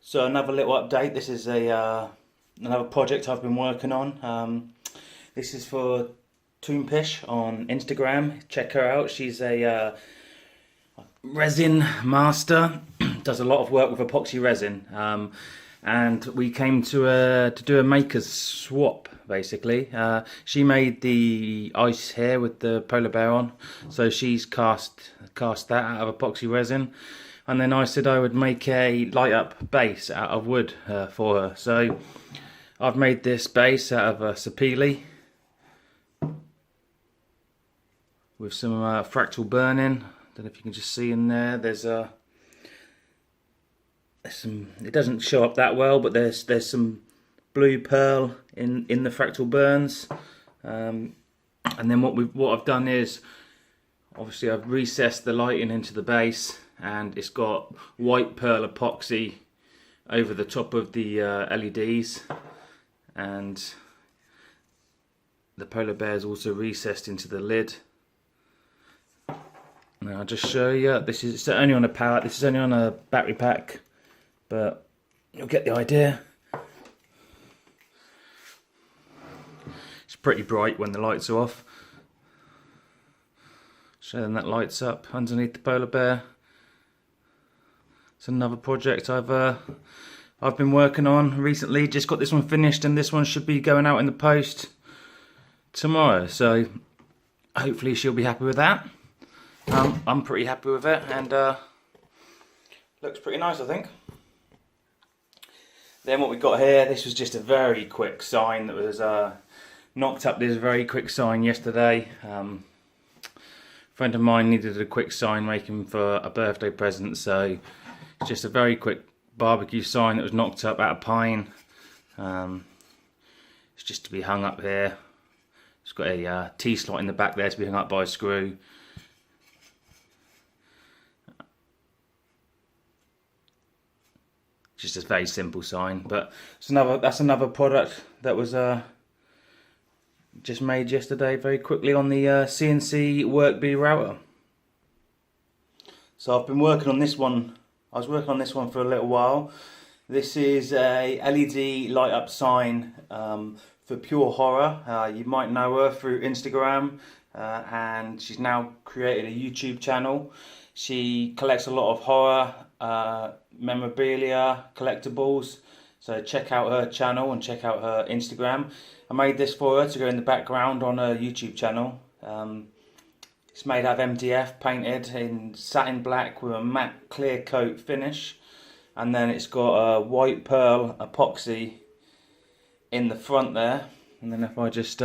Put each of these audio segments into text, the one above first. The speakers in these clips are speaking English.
So another little update. This is a another project I've been working on. This is for Toonpish on Instagram. Check her out. She's a resin master. Does a lot of work with epoxy resin. And we came to do a maker's swap basically. She made the ice here with the polar bear on, so she's cast that out of epoxy resin. And then I said I would make a light up base out of wood for her. So I've made this base out of a sapele with some fractal burning. Don't know if you can just see in there. There's some. It doesn't show up that well, but there's some blue pearl in the fractal burns. And then what I've done is, obviously I've recessed the lighting into the base, and it's got white pearl epoxy over the top of the LEDs, and the polar bear is also recessed into the lid. Now I'll just show you. It's only on a pallet. This is only on a battery pack, but you'll get the idea. It's pretty bright when the lights are off. So then that lights up underneath the polar bear. It's another project I've been working on recently. Just got this one finished, and this one should be going out in the post tomorrow. So hopefully she'll be happy with that. I'm pretty happy with it, and looks pretty nice, I think. Then what we got here, this was just a very quick sign that was knocked up. This very quick sign yesterday. A friend of mine needed a quick sign making for a birthday present, so it's just a very quick barbecue sign that was knocked up out of pine. It's just to be hung up here. It's got a T-slot in the back there to be hung up by a screw. Just a very simple sign, but that's another product that was just made yesterday very quickly on the CNC work bee router. So I've been working on this one. I was working on this one for a little while. This is a LED light up sign for Pure Horror. You might know her through Instagram, and she's now created a YouTube channel. She collects a lot of horror memorabilia, collectibles, so check out her channel and check out her Instagram. I made this for her to go in the background on her YouTube channel. It's made out of MDF, painted in satin black with a matte clear coat finish, and then it's got a white pearl epoxy in the front there. And then if I just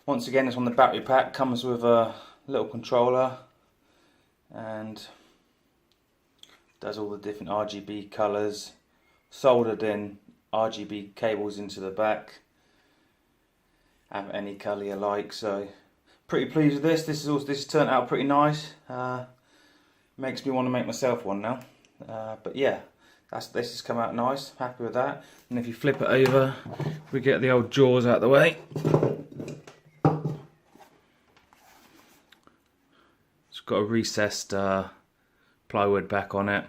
once again, it's on the battery pack, comes with a little controller and does all the different RGB colours, soldered in RGB cables into the back. Have any colour you like. So pretty pleased with this. This has turned out pretty nice. Makes me want to make myself one now. But yeah, this has come out nice. Happy with that. And if you flip it over, we get the old jaws out of the way. It's got a recessed plywood back on it,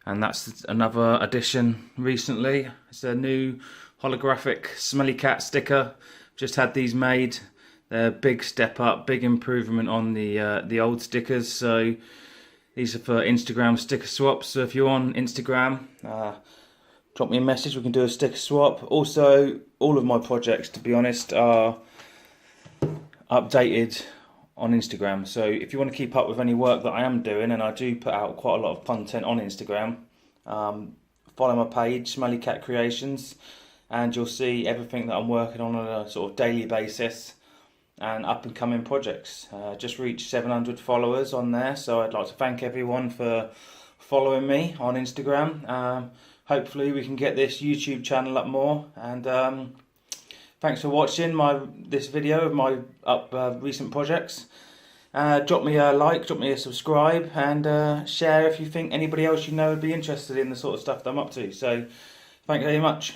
and that's another addition recently. It's a new holographic Smelly cat sticker. Just had these made. They're a big step up, big improvement on the old stickers. So these are for Instagram sticker swaps. So if you're on Instagram, drop me a message. We can do a sticker swap. Also, all of my projects, to be honest, are updated on Instagram. So if you want to keep up with any work that I am doing, and I do put out quite a lot of content on Instagram, follow my page, Smelly Cat Creations, and you'll see everything that I'm working on a sort of daily basis, and up and coming projects. Just reached 700 followers on there, so I'd like to thank everyone for following me on Instagram. Hopefully we can get this YouTube channel up more, and thanks for watching this video of my recent projects. Drop me a like, drop me a subscribe, and share if you think anybody else you know would be interested in the sort of stuff that I'm up to. So thank you very much.